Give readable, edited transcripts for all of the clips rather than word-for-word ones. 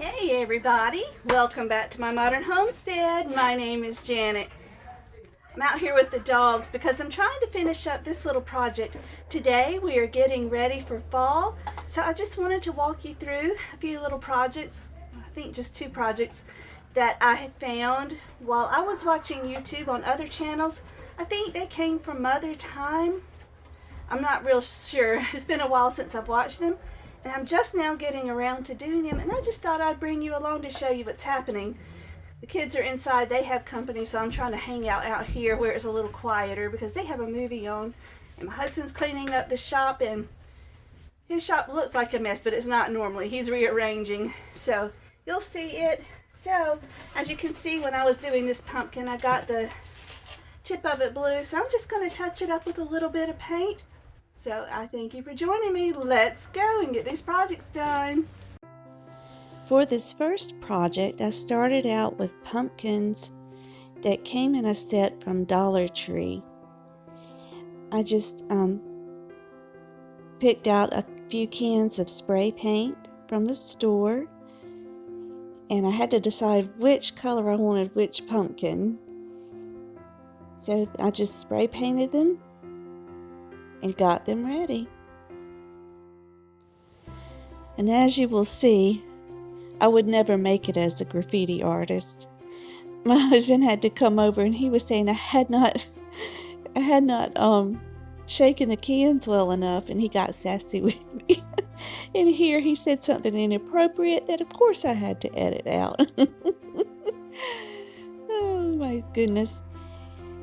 Hey everybody, welcome back to my modern homestead. My name is Janet. I'm out here with the dogs because I'm trying to finish up this little project. Today we are getting ready for fall, so I just wanted to walk you through a few little projects, I think just two projects that I had found while I was watching YouTube on other channels. I think they came from Mother Time. I'm not real sure. It's been a while since I've watched them, and I'm just now getting around to doing them, and I just thought I'd bring you along to show you what's happening. The kids are inside, they have company, so I'm trying to hang out here where it's a little quieter because they have a movie on, and my husband's cleaning up the shop, and his shop looks like a mess, but it's not normally. He's rearranging, so you'll see it. So as you can see, when I was doing this pumpkin, I got the tip of it blue, so I'm just going to touch it up with a little bit of paint. So I thank you for joining me. Let's go and get these projects done. For this first project, I started out with pumpkins that came in a set from Dollar Tree. I just picked out a few cans of spray paint from the store, and I had to decide which color I wanted which pumpkin. So I just spray painted them and got them ready. And as you will see, I would never make it as a graffiti artist. My husband had to come over and he was saying I had not shaken the cans well enough, and he got sassy with me. And here he said something inappropriate that of course I had to edit out. Oh my goodness.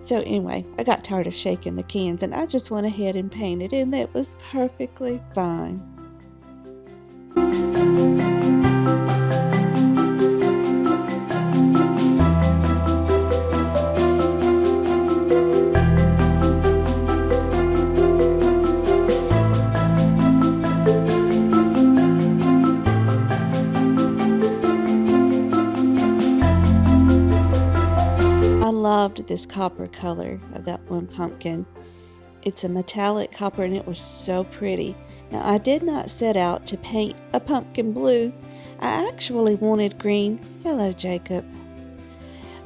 So anyway, I got tired of shaking the cans and I just went ahead and painted, and that was perfectly fine. I loved this copper color of that one pumpkin. It's a metallic copper and it was so pretty. Now I did not set out to paint a pumpkin blue. I actually wanted green. Hello, Jacob.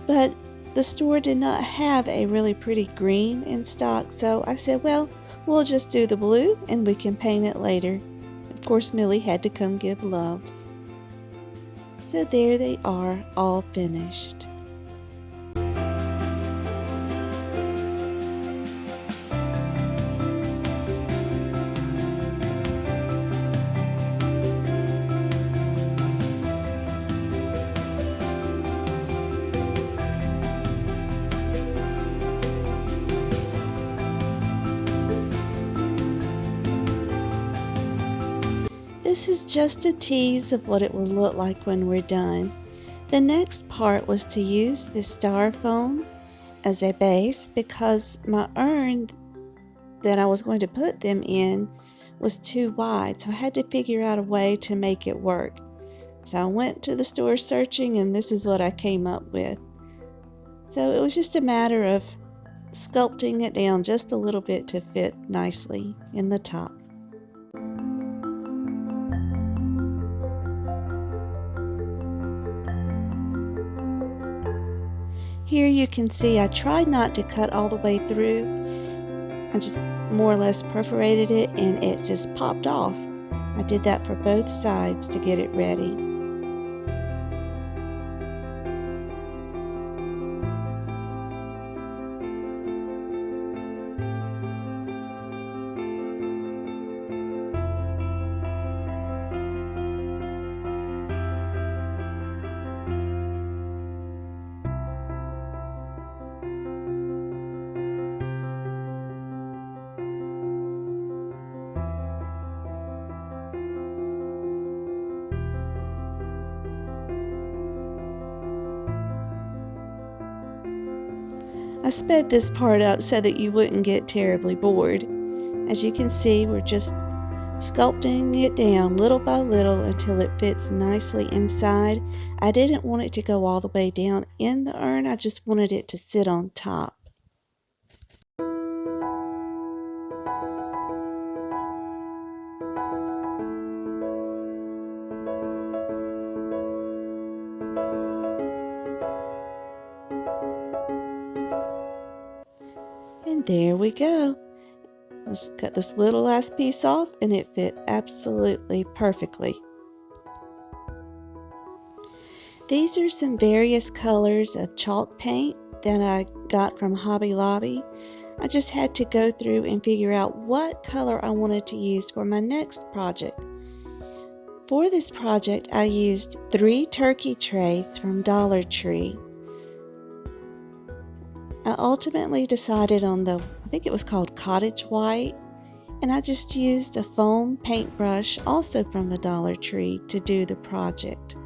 But the store did not have a really pretty green in stock, so I said, well, we'll just do the blue and we can paint it later. Of course, Millie had to come give loves. So there they are, all finished. This is just a tease of what it will look like when we're done. The next part was to use this styrofoam as a base because my urn that I was going to put them in was too wide, so I had to figure out a way to make it work. So I went to the store searching, and this is what I came up with. So it was just a matter of sculpting it down just a little bit to fit nicely in the top. Here you can see I tried not to cut all the way through. I just more or less perforated it and it just popped off. I did that for both sides to get it ready. I sped this part up so that you wouldn't get terribly bored. As you can see, we're just sculpting it down little by little until it fits nicely inside. I didn't want it to go all the way down in the urn, I just wanted it to sit on top. And there we go. Let's cut this little last piece off and it fit absolutely perfectly. These are some various colors of chalk paint that I got from Hobby Lobby. I just had to go through and figure out what color I wanted to use for my next project. For this project, I used 3 turkey trays from Dollar Tree. I ultimately decided on I think it was called Cottage White, and I just used a foam paintbrush also from the Dollar Tree to do the project.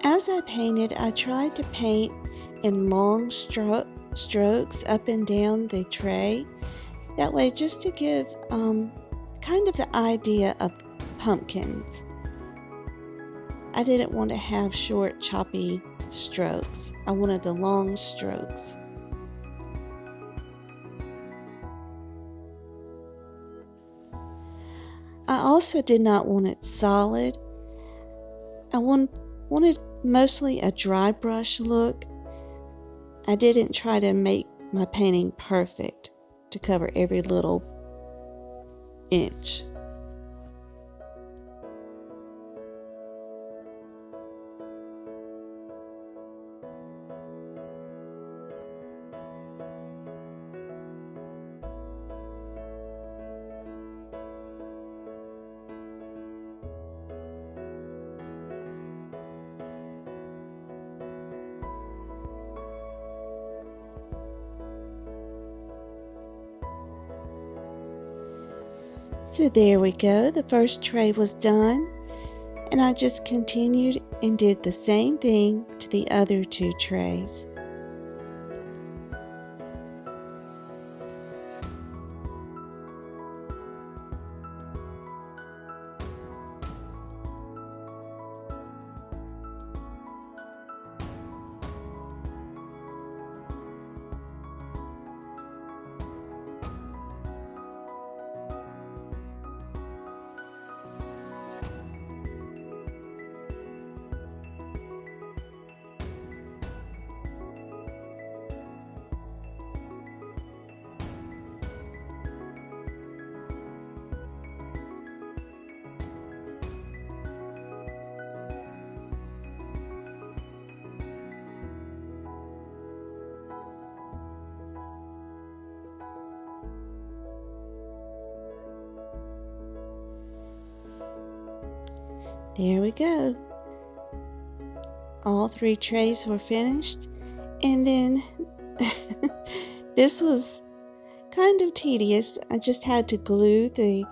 As I painted, I tried to paint in long strokes up and down the tray. That way, just to give kind of the idea of pumpkins. I didn't want to have short, choppy strokes. I wanted the long strokes. I also did not want it solid. I wanted mostly a dry brush look. I didn't try to make my painting perfect to cover every little inch. So there we go, the first tray was done, and I just continued and did the same thing to the other 2 trays. There we go. All 3 trays were finished, and then this was kind of tedious. I just had to glue the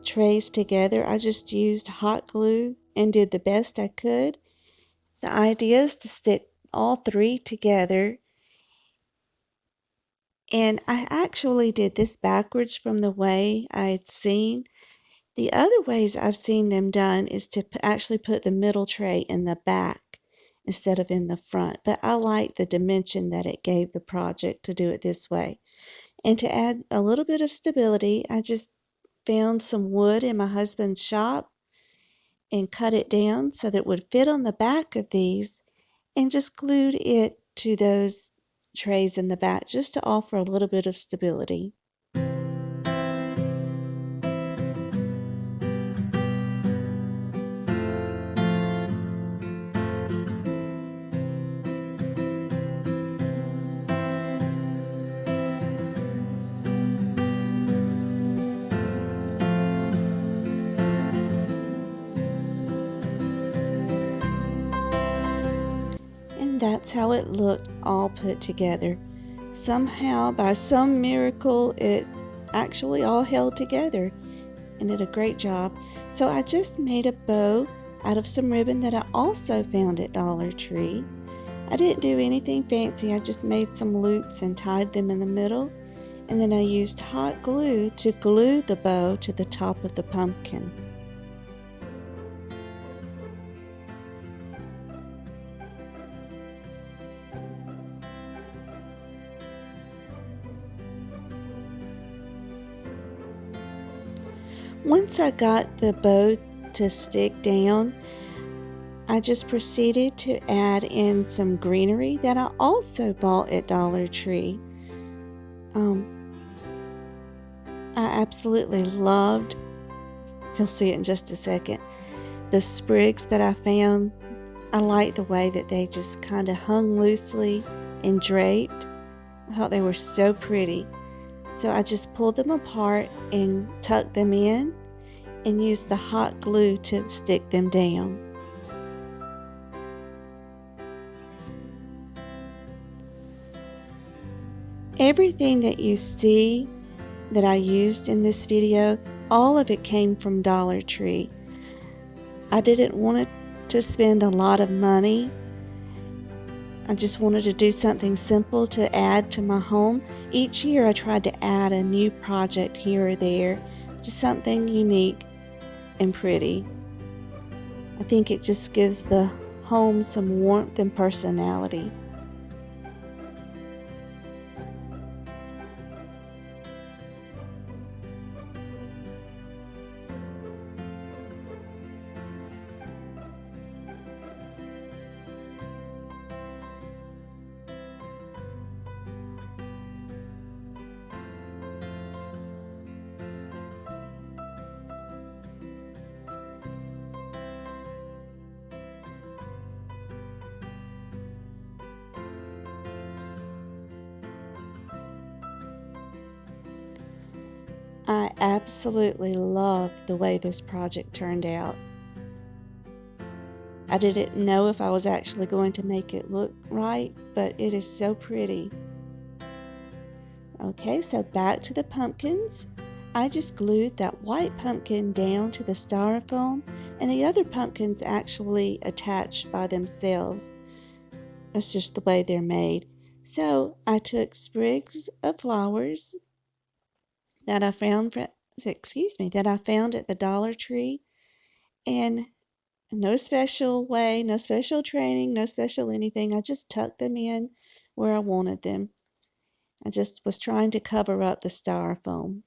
trays together. I just used hot glue and did the best I could. The idea is to stick all 3 together, and I actually did this backwards from the way I had seen. The other ways I've seen them done is to actually put the middle tray in the back instead of in the front. But I like the dimension that it gave the project to do it this way. And to add a little bit of stability, I just found some wood in my husband's shop and cut it down so that it would fit on the back of these, and just glued it to those trays in the back just to offer a little bit of stability. And that's how it looked all put together. Somehow, by some miracle, it actually all held together and did a great job. So I just made a bow out of some ribbon that I also found at Dollar Tree. I didn't do anything fancy. I just made some loops and tied them in the middle. And then I used hot glue to glue the bow to the top of the pumpkin. Once I got the bow to stick down, I just proceeded to add in some greenery that I also bought at Dollar Tree. I absolutely loved, you'll see it in just a second, the sprigs that I found. I like the way that they just kind of hung loosely and draped. I thought they were so pretty. So I just pulled them apart and tucked them in and used the hot glue to stick them down. Everything that you see that I used in this video, all of it came from Dollar Tree. I didn't want to spend a lot of money. I just wanted to do something simple to add to my home. Each year I tried to add a new project here or there, just something unique and pretty. I think it just gives the home some warmth and personality. I absolutely love the way this project turned out. I didn't know if I was actually going to make it look right, but it is so pretty. Okay, so back to the pumpkins. I just glued that white pumpkin down to the styrofoam, and the other pumpkins actually attached by themselves. That's just the way they're made. So I took sprigs of flowers that I found at the Dollar Tree, and no special way, no special training, no special anything. I just tucked them in where I wanted them. I just was trying to cover up the styrofoam.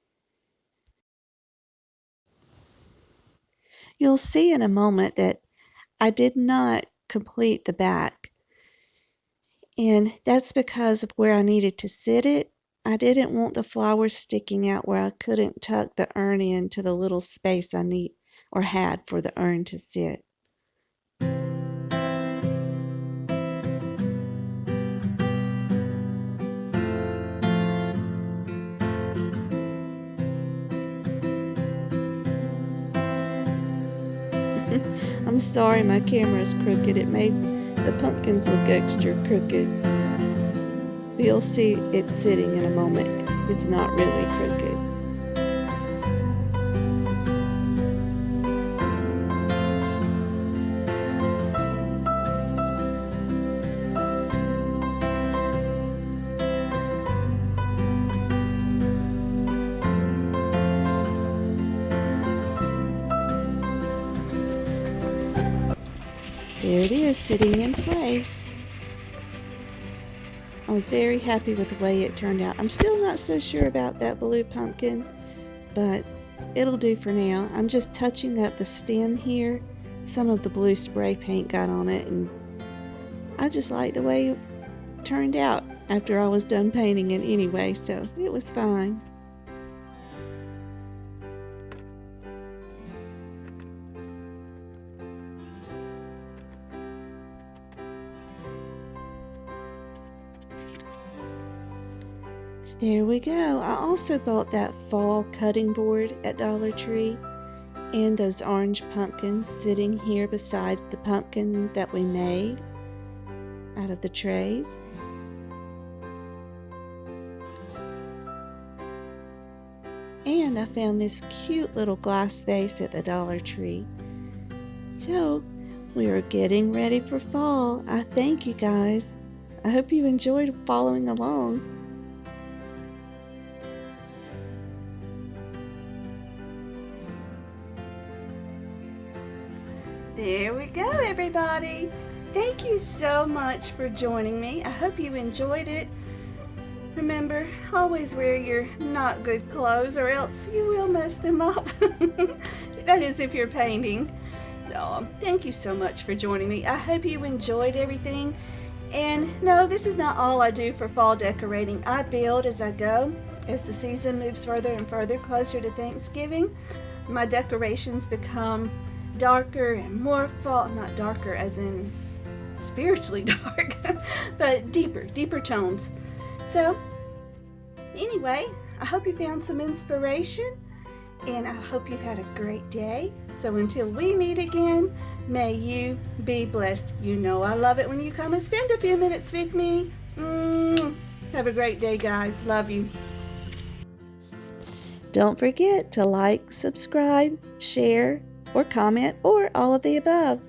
You'll see in a moment that I did not complete the back, and that's because of where I needed to sit it. I didn't want the flowers sticking out where I couldn't tuck the urn into the little space I need or had for the urn to sit. I'm sorry my camera is crooked. It made the pumpkins look extra crooked. But you'll see it sitting in a moment. It's not really crooked. There it is, sitting in place. I was very happy with the way it turned out. I'm still not so sure about that blue pumpkin, but it'll do for now. I'm just touching up the stem here. Some of the blue spray paint got on it, and I just like the way it turned out after I was done painting it anyway, so it was fine. So there we go. I also bought that fall cutting board at Dollar Tree and those orange pumpkins sitting here beside the pumpkin that we made out of the trays. And I found this cute little glass vase at the Dollar Tree. So we are getting ready for fall. I thank you guys. I hope you enjoyed following along. There we go, everybody. Thank you so much for joining me. I hope you enjoyed it. Remember, always wear your not good clothes or else you will mess them up. That is if you're painting. Oh, thank you so much for joining me. I hope you enjoyed everything. And no, this is not all I do for fall decorating. I build as I go. As the season moves further and further closer to Thanksgiving, my decorations become darker and more fall, not darker as in spiritually dark, but deeper tones. So anyway, I hope you found some inspiration, and I hope you've had a great day. So until we meet again, may you be blessed. You know I love it when you come and spend a few minutes with me. Have a great day, guys. Love you. Don't forget to like, subscribe, share, or comment, or all of the above.